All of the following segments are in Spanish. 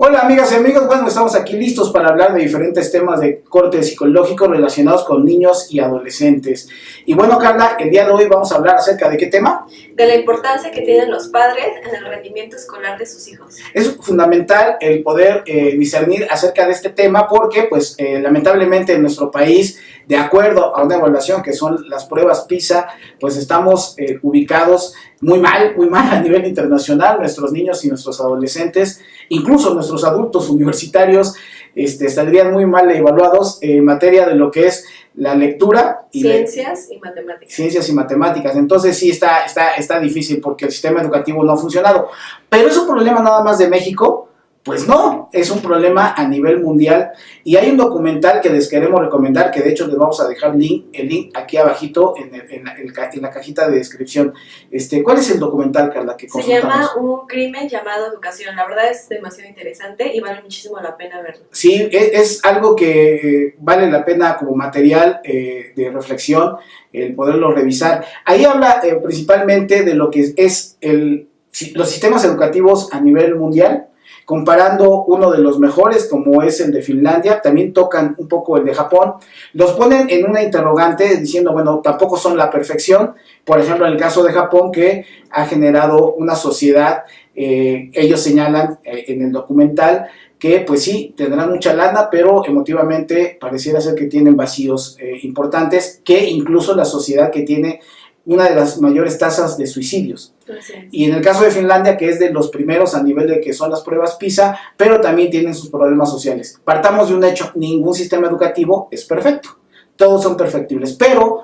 Hola amigas y amigos, bueno, estamos aquí listos para hablar de diferentes temas de corte psicológico relacionados con niños y adolescentes. Y bueno, Carla, el día de hoy vamos a hablar acerca de ¿qué tema? De la importancia que tienen los padres en el rendimiento escolar de sus hijos. Es fundamental el poder discernir acerca de este tema porque, pues, lamentablemente en nuestro país, de acuerdo a una evaluación que son las pruebas PISA, pues estamos ubicados muy mal a nivel internacional. Nuestros niños y nuestros adolescentes, incluso nuestros adultos universitarios, estarían muy mal evaluados en materia de lo que es la lectura y ciencias y matemáticas. Ciencias y matemáticas. Entonces sí está difícil porque el sistema educativo no ha funcionado. Pero es un problema nada más de México. Pues no, es un problema a nivel mundial y hay un documental que les queremos recomendar, que de hecho les vamos a dejar el link aquí abajito en la cajita de descripción. ¿Cuál es el documental, Carla, que consultamos? Se llama Un crimen llamado educación. La verdad es demasiado interesante y vale muchísimo la pena verlo. Sí, es algo que vale la pena como material de reflexión, el poderlo revisar. Ahí habla principalmente de lo que es los sistemas educativos a nivel mundial, comparando uno de los mejores como es el de Finlandia, también tocan un poco el de Japón, los ponen en una interrogante diciendo, bueno, tampoco son la perfección, por ejemplo en el caso de Japón que ha generado una sociedad, ellos señalan en el documental que pues sí, tendrán mucha lana, pero emotivamente pareciera ser que tienen vacíos importantes, que incluso la sociedad que tiene una de las mayores tasas de suicidios. Y en el caso de Finlandia, que es de los primeros a nivel de que son las pruebas PISA, pero también tienen sus problemas sociales. Partamos de un hecho, ningún sistema educativo es perfecto, todos son perfectibles, pero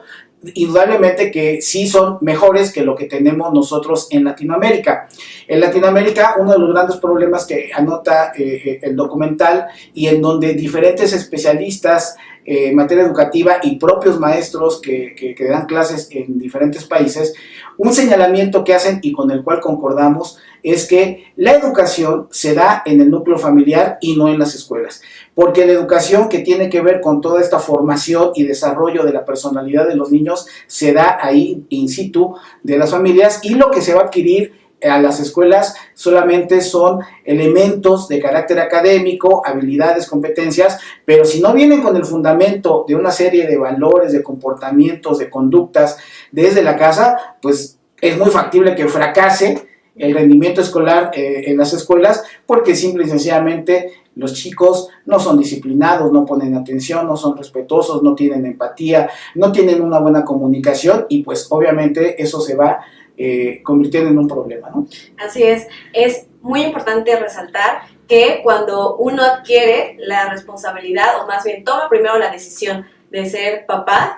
indudablemente que sí son mejores que lo que tenemos nosotros en Latinoamérica. En Latinoamérica, uno de los grandes problemas que anota el documental y en donde diferentes especialistas en materia educativa y propios maestros que dan clases en diferentes países, un señalamiento que hacen y con el cual concordamos es que la educación se da en el núcleo familiar y no en las escuelas, porque la educación que tiene que ver con toda esta formación y desarrollo de la personalidad de los niños se da ahí in situ de las familias, y lo que se va a adquirir a las escuelas solamente son elementos de carácter académico, habilidades, competencias, pero si no vienen con el fundamento de una serie de valores, de comportamientos, de conductas desde la casa, pues es muy factible que fracase el rendimiento escolar en las escuelas, porque simple y sencillamente los chicos no son disciplinados, no ponen atención, no son respetuosos, no tienen empatía, no tienen una buena comunicación, y pues obviamente eso se va convirtiendo en un problema, ¿no? Así es muy importante resaltar que cuando uno adquiere la responsabilidad, o más bien toma primero la decisión de ser papá,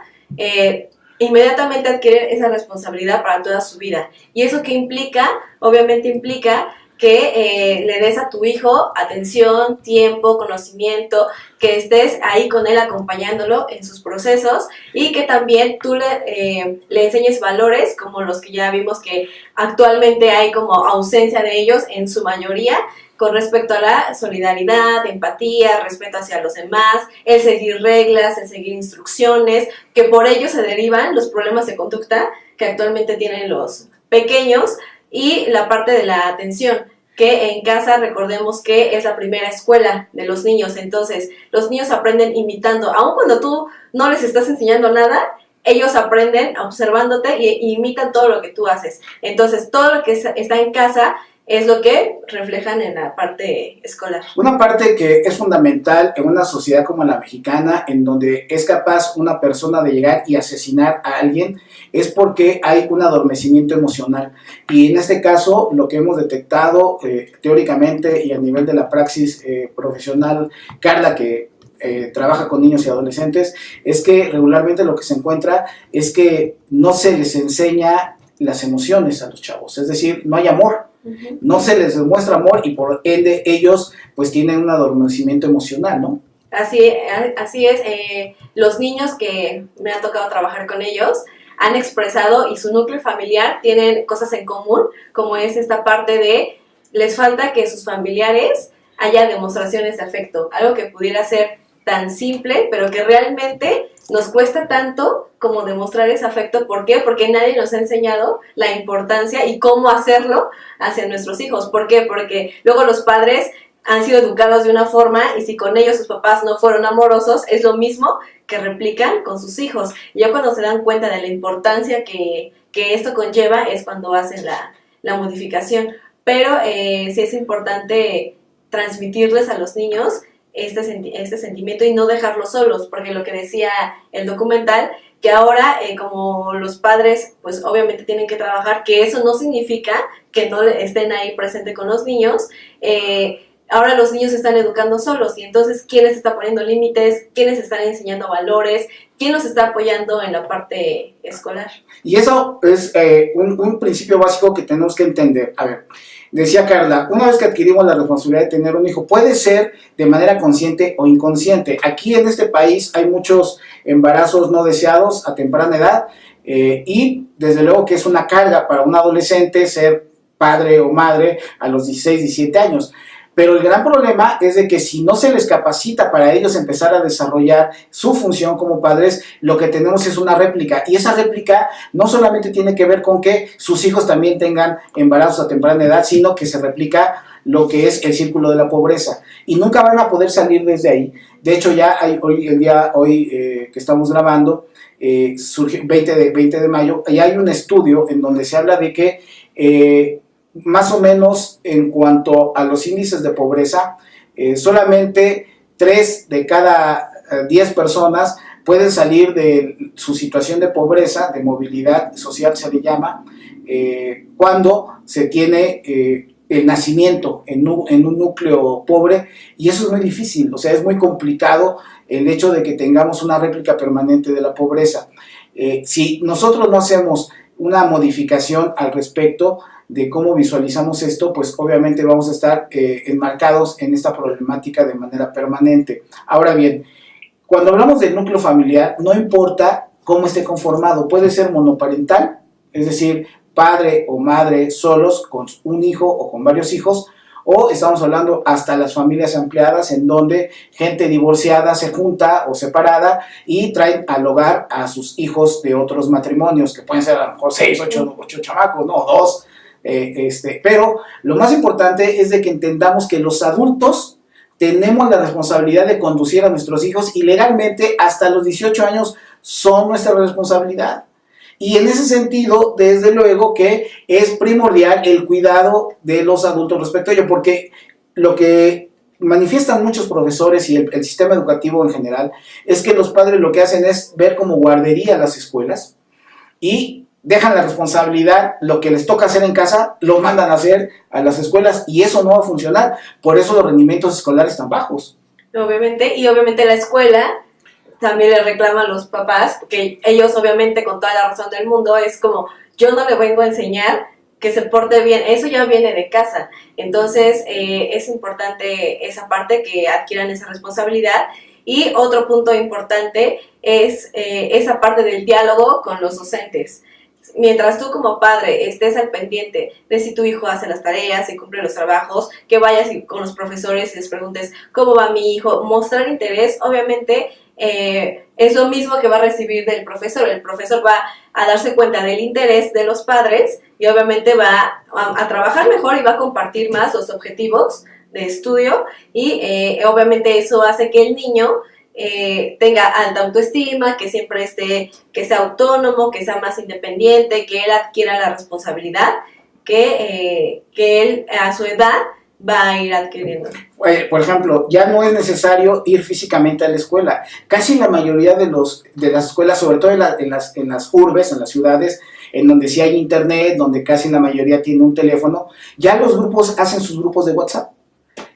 inmediatamente adquiere esa responsabilidad para toda su vida. ¿Y eso qué implica? Obviamente implica que le des a tu hijo atención, tiempo, conocimiento, que estés ahí con él acompañándolo en sus procesos, y que también tú le enseñes valores como los que ya vimos que actualmente hay como ausencia de ellos en su mayoría, con respecto a la solidaridad, empatía, respeto hacia los demás, el seguir reglas, el seguir instrucciones, que por ello se derivan los problemas de conducta que actualmente tienen los pequeños. Y la parte de la atención, que en casa recordemos que es la primera escuela de los niños. Entonces los niños aprenden imitando, aun cuando tú no les estás enseñando nada, ellos aprenden observándote e imitan todo lo que tú haces. Entonces todo lo que está en casa es lo que reflejan en la parte escolar. Una parte que es fundamental en una sociedad como la mexicana, en donde es capaz una persona de llegar y asesinar a alguien, es porque hay un adormecimiento emocional. Y en este caso, lo que hemos detectado teóricamente y a nivel de la praxis profesional, Carla, que trabaja con niños y adolescentes, es que regularmente lo que se encuentra es que no se les enseña las emociones a los chavos, es decir, no hay amor. No se les demuestra amor y por ende ellos pues tienen un adormecimiento emocional, ¿no? Así es. Los niños que me ha tocado trabajar con ellos han expresado, y su núcleo familiar tienen cosas en común, como es esta parte de les falta que sus familiares haya demostraciones de afecto, algo que pudiera ser tan simple, pero que realmente nos cuesta tanto como demostrar ese afecto. ¿Por qué? Porque nadie nos ha enseñado la importancia y cómo hacerlo hacia nuestros hijos. ¿Por qué? Porque luego los padres han sido educados de una forma y si con ellos sus papás no fueron amorosos, es lo mismo que replican con sus hijos. Y ya cuando se dan cuenta de la importancia que esto conlleva es cuando hacen la modificación. Pero sí es importante transmitirles a los niños este sentimiento y no dejarlos solos, porque lo que decía el documental, que ahora como los padres pues obviamente tienen que trabajar, que eso no significa que no estén ahí presente con los niños, ahora los niños se están educando solos y entonces ¿quién les está poniendo límites? ¿Quién les está enseñando valores? ¿Quién los está apoyando en la parte escolar? Y eso es un principio básico que tenemos que entender. A ver, decía Carla, una vez que adquirimos la responsabilidad de tener un hijo, puede ser de manera consciente o inconsciente. Aquí en este país hay muchos embarazos no deseados a temprana edad y desde luego que es una carga para un adolescente ser padre o madre a los 16, 17 años. Pero el gran problema es de que si no se les capacita para ellos empezar a desarrollar su función como padres, lo que tenemos es una réplica. Y esa réplica no solamente tiene que ver con que sus hijos también tengan embarazos a temprana edad, sino que se replica lo que es el círculo de la pobreza. Y nunca van a poder salir desde ahí. De hecho, ya hay, hoy que estamos grabando, surge 20 de mayo, y hay un estudio en donde se habla de que más o menos en cuanto a los índices de pobreza, solamente 3 de cada 10 personas pueden salir de su situación de pobreza, de movilidad social se le llama, cuando se tiene el nacimiento en un núcleo pobre, y eso es muy difícil, o sea, es muy complicado el hecho de que tengamos una réplica permanente de la pobreza. Si nosotros no hacemos una modificación al respecto de cómo visualizamos esto, pues obviamente vamos a estar enmarcados en esta problemática de manera permanente. Ahora bien, cuando hablamos del núcleo familiar, no importa cómo esté conformado, puede ser monoparental, es decir, padre o madre solos con un hijo o con varios hijos, o estamos hablando hasta las familias ampliadas en donde gente divorciada se junta o separada y traen al hogar a sus hijos de otros matrimonios, que pueden ser a lo mejor 6, 8 chamacos, no, 2. Pero lo más importante es de que entendamos que los adultos tenemos la responsabilidad de conducir a nuestros hijos y legalmente hasta los 18 años son nuestra responsabilidad. Y en ese sentido, desde luego que es primordial el cuidado de los adultos respecto a ello, porque lo que manifiestan muchos profesores y el sistema educativo en general es que los padres lo que hacen es ver como guardería las escuelas y dejan la responsabilidad, lo que les toca hacer en casa, lo mandan a hacer a las escuelas y eso no va a funcionar. Por eso los rendimientos escolares están bajos. Obviamente, y obviamente la escuela también le reclama a los papás, porque ellos obviamente con toda la razón del mundo es como, yo no le vengo a enseñar que se porte bien, eso ya viene de casa. Entonces es importante esa parte, que adquieran esa responsabilidad. Y otro punto importante es esa parte del diálogo con los docentes. Mientras tú como padre estés al pendiente de si tu hijo hace las tareas, si cumple los trabajos, que vayas con los profesores y les preguntes cómo va mi hijo, mostrar interés, obviamente es lo mismo que va a recibir del profesor. El profesor va a darse cuenta del interés de los padres y obviamente va a trabajar mejor y va a compartir más los objetivos de estudio y obviamente eso hace que el niño tenga alta autoestima, que siempre que sea autónomo, que sea más independiente, que él adquiera la responsabilidad que él a su edad va a ir adquiriendo. Por ejemplo, ya no es necesario ir físicamente a la escuela. Casi la mayoría de las escuelas, sobre todo en las urbes, en las ciudades, en donde sí hay internet, donde casi la mayoría tiene un teléfono, ya los grupos hacen sus grupos de WhatsApp.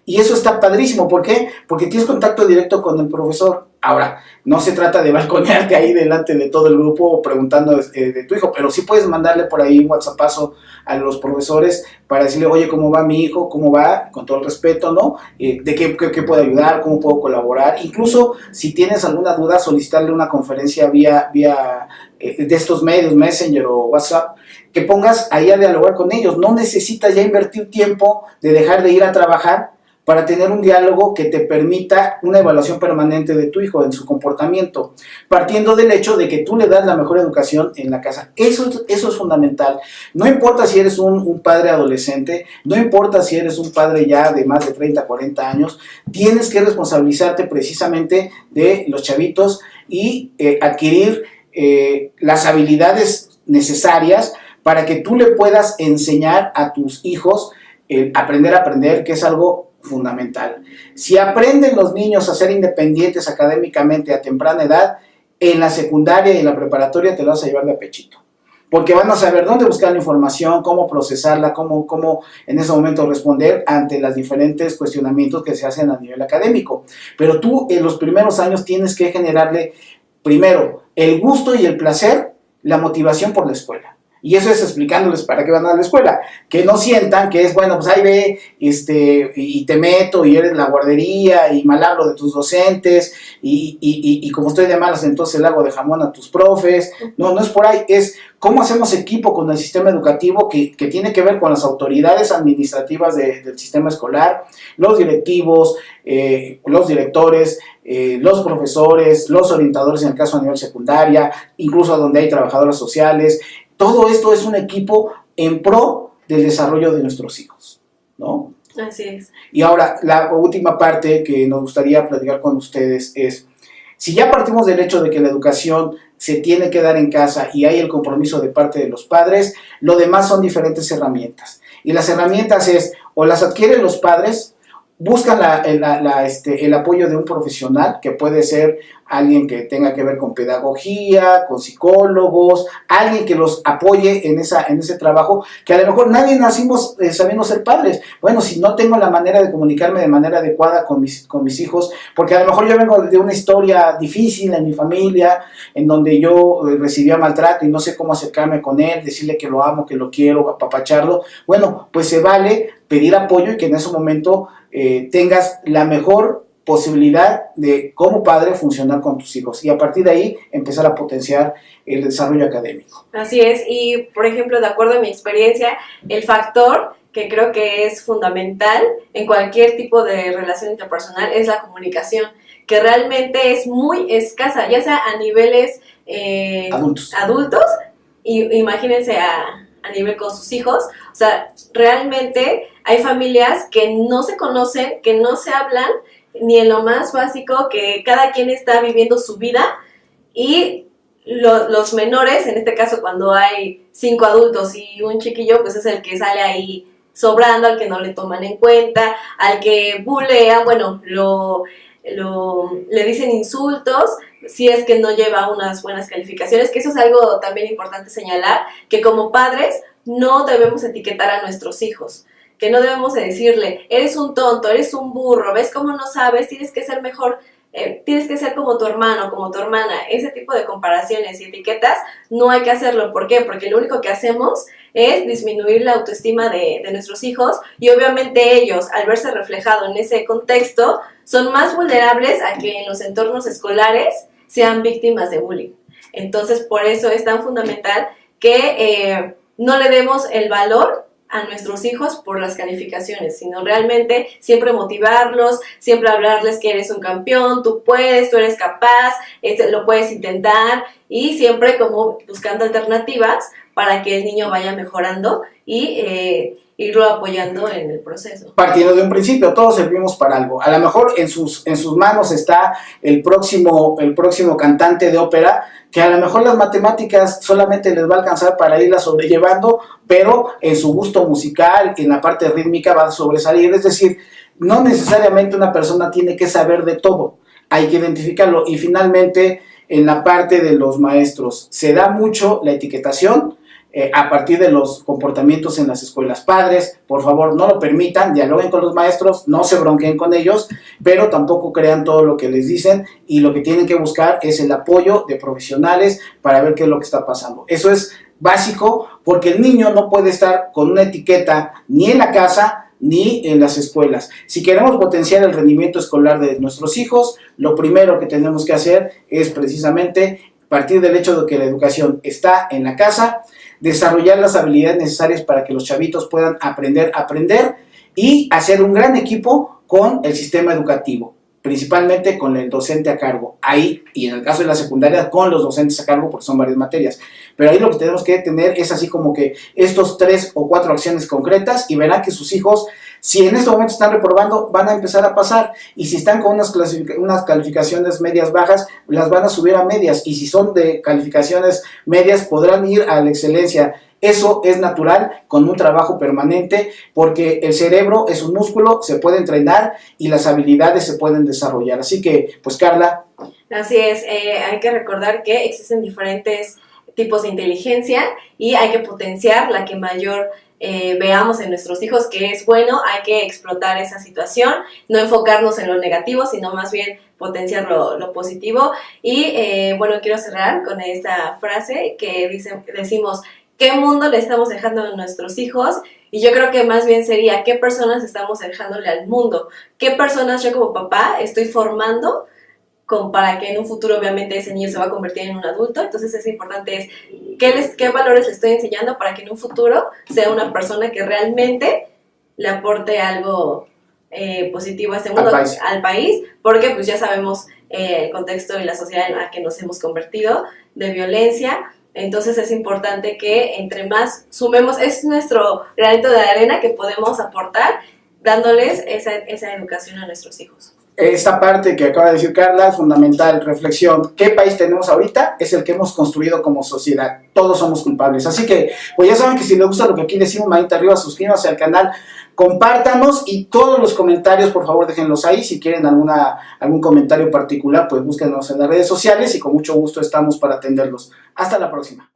Y eso está padrísimo. ¿Por qué? Porque tienes contacto directo con el profesor. Ahora, no se trata de balconearte ahí delante de todo el grupo preguntando de tu hijo, pero sí puedes mandarle por ahí un WhatsAppazo a los profesores para decirle, oye, ¿cómo va mi hijo? ¿Cómo va? Con todo el respeto, ¿no? ¿De qué puedo ayudar? ¿Cómo puedo colaborar? Incluso, si tienes alguna duda, solicitarle una conferencia vía de estos medios, Messenger o WhatsApp, que pongas ahí a dialogar con ellos. No necesitas ya invertir tiempo de dejar de ir a trabajar para tener un diálogo que te permita una evaluación permanente de tu hijo en su comportamiento, partiendo del hecho de que tú le das la mejor educación en la casa. Eso es fundamental. No importa si eres un padre adolescente, no importa si eres un padre ya de más de 30, 40 años, tienes que responsabilizarte precisamente de los chavitos y adquirir las habilidades necesarias para que tú le puedas enseñar a tus hijos aprender a aprender, que es algo fundamental. Si aprenden los niños a ser independientes académicamente a temprana edad, en la secundaria y en la preparatoria te lo vas a llevar de apechito. Porque van a saber dónde buscar la información, cómo procesarla, cómo en ese momento responder ante los diferentes cuestionamientos que se hacen a nivel académico. Pero tú en los primeros años tienes que generarle, primero, el gusto y el placer, la motivación por la escuela. Y eso es explicándoles para qué van a la escuela, que no sientan que es, bueno, pues ahí ve, y te meto, y eres la guardería, y mal hablo de tus docentes, y como estoy de malas, entonces le hago de jamón a tus profes. No es por ahí, es cómo hacemos equipo con el sistema educativo que tiene que ver con las autoridades administrativas del sistema escolar, los directivos, los directores, los profesores, los orientadores en el caso a nivel secundaria, incluso donde hay trabajadoras sociales. Todo esto es un equipo en pro del desarrollo de nuestros hijos, ¿no? Así es. Y ahora, la última parte que nos gustaría platicar con ustedes es, si ya partimos del hecho de que la educación se tiene que dar en casa y hay el compromiso de parte de los padres, lo demás son diferentes herramientas. Y las herramientas es, o las adquieren los padres, buscan el apoyo de un profesional, que puede ser alguien que tenga que ver con pedagogía, con psicólogos, alguien que los apoye en ese trabajo, que a lo mejor nadie nacimos sabiendo ser padres. Bueno, si no tengo la manera de comunicarme de manera adecuada con mis hijos, porque a lo mejor yo vengo de una historia difícil en mi familia, en donde yo recibía maltrato y no sé cómo acercarme con él, decirle que lo amo, que lo quiero, apapacharlo. Bueno, pues se vale pedir apoyo y que en ese momento tengas la mejor posibilidad de, como padre, funcionar con tus hijos y a partir de ahí empezar a potenciar el desarrollo académico. Así es, y por ejemplo, de acuerdo a mi experiencia, el factor que creo que es fundamental en cualquier tipo de relación interpersonal es la comunicación, que realmente es muy escasa, ya sea a niveles adultos y imagínense a nivel con sus hijos. O sea, realmente hay familias que no se conocen, que no se hablan, ni en lo más básico, que cada quien está viviendo su vida y los menores, en este caso cuando hay 5 adultos y un chiquillo, pues es el que sale ahí sobrando, al que no le toman en cuenta, al que bulea, bueno, le dicen insultos, si es que no lleva unas buenas calificaciones, que eso es algo también importante señalar, que como padres no debemos etiquetar a nuestros hijos, que no debemos de decirle, eres un tonto, eres un burro, ves cómo no sabes, tienes que ser mejor, tienes que ser como tu hermano, como tu hermana. Ese tipo de comparaciones y etiquetas no hay que hacerlo. ¿Por qué? Porque lo único que hacemos es disminuir la autoestima de nuestros hijos y obviamente ellos, al verse reflejado en ese contexto, son más vulnerables a que en los entornos escolares sean víctimas de bullying. Entonces, por eso es tan fundamental que no le demos el valor a nuestros hijos por las calificaciones, sino realmente siempre motivarlos, siempre hablarles que eres un campeón, tú puedes, tú eres capaz, lo puedes intentar, y siempre como buscando alternativas para que el niño vaya mejorando y irlo apoyando en el proceso. Partiendo de un principio, todos servimos para algo. A lo mejor en sus manos está el próximo cantante de ópera, que a lo mejor las matemáticas solamente les va a alcanzar para irla sobrellevando, pero en su gusto musical, en la parte rítmica va a sobresalir. Es decir, no necesariamente una persona tiene que saber de todo, hay que identificarlo. Y finalmente, en la parte de los maestros, se da mucho la etiquetación a partir de los comportamientos en las escuelas. Padres, por favor, no lo permitan, dialoguen con los maestros, no se bronqueen con ellos, pero tampoco crean todo lo que les dicen, y lo que tienen que buscar es el apoyo de profesionales para ver qué es lo que está pasando. Eso es básico, porque el niño no puede estar con una etiqueta ni en la casa ni en las escuelas. Si queremos potenciar el rendimiento escolar de nuestros hijos, lo primero que tenemos que hacer es precisamente partir del hecho de que la educación está en la casa, desarrollar las habilidades necesarias para que los chavitos puedan aprender y hacer un gran equipo con el sistema educativo, principalmente con el docente a cargo, ahí, y en el caso de la secundaria, con los docentes a cargo, porque son varias materias, pero ahí lo que tenemos que tener es así como que estos 3 o 4 acciones concretas, y verán que sus hijos, si en este momento están reprobando, van a empezar a pasar, y si están con unas calificaciones medias bajas, las van a subir a medias, y si son de calificaciones medias, podrán ir a la excelencia. Eso es natural, con un trabajo permanente, porque el cerebro es un músculo, se puede entrenar y las habilidades se pueden desarrollar. Así que, pues Carla. Así es, hay que recordar que existen diferentes tipos de inteligencia y hay que potenciar la que mayor veamos en nuestros hijos que es bueno. Hay que explotar esa situación, no enfocarnos en lo negativo, sino más bien potenciar lo positivo. Y bueno, quiero cerrar con esta frase que decimos, ¿qué mundo le estamos dejando a nuestros hijos? Y yo creo que más bien sería, ¿qué personas estamos dejándole al mundo? ¿Qué personas yo como papá estoy formando para que en un futuro obviamente ese niño se va a convertir en un adulto? Entonces es importante qué valores le estoy enseñando para que en un futuro sea una persona que realmente le aporte algo positivo a este mundo, al país, porque pues ya sabemos el contexto y la sociedad en la que nos hemos convertido de violencia. Entonces es importante que entre más sumemos, es nuestro granito de arena que podemos aportar dándoles esa educación a nuestros hijos. Esta parte que acaba de decir Carla es fundamental, reflexión. ¿Qué país tenemos ahorita? Es el que hemos construido como sociedad. Todos somos culpables. Así que, pues ya saben que si les gusta lo que aquí decimos, manita arriba, suscríbanse al canal, compártanos y todos los comentarios, por favor, déjenlos ahí. Si quieren algún comentario particular, pues búsquenos en las redes sociales y con mucho gusto estamos para atenderlos. Hasta la próxima.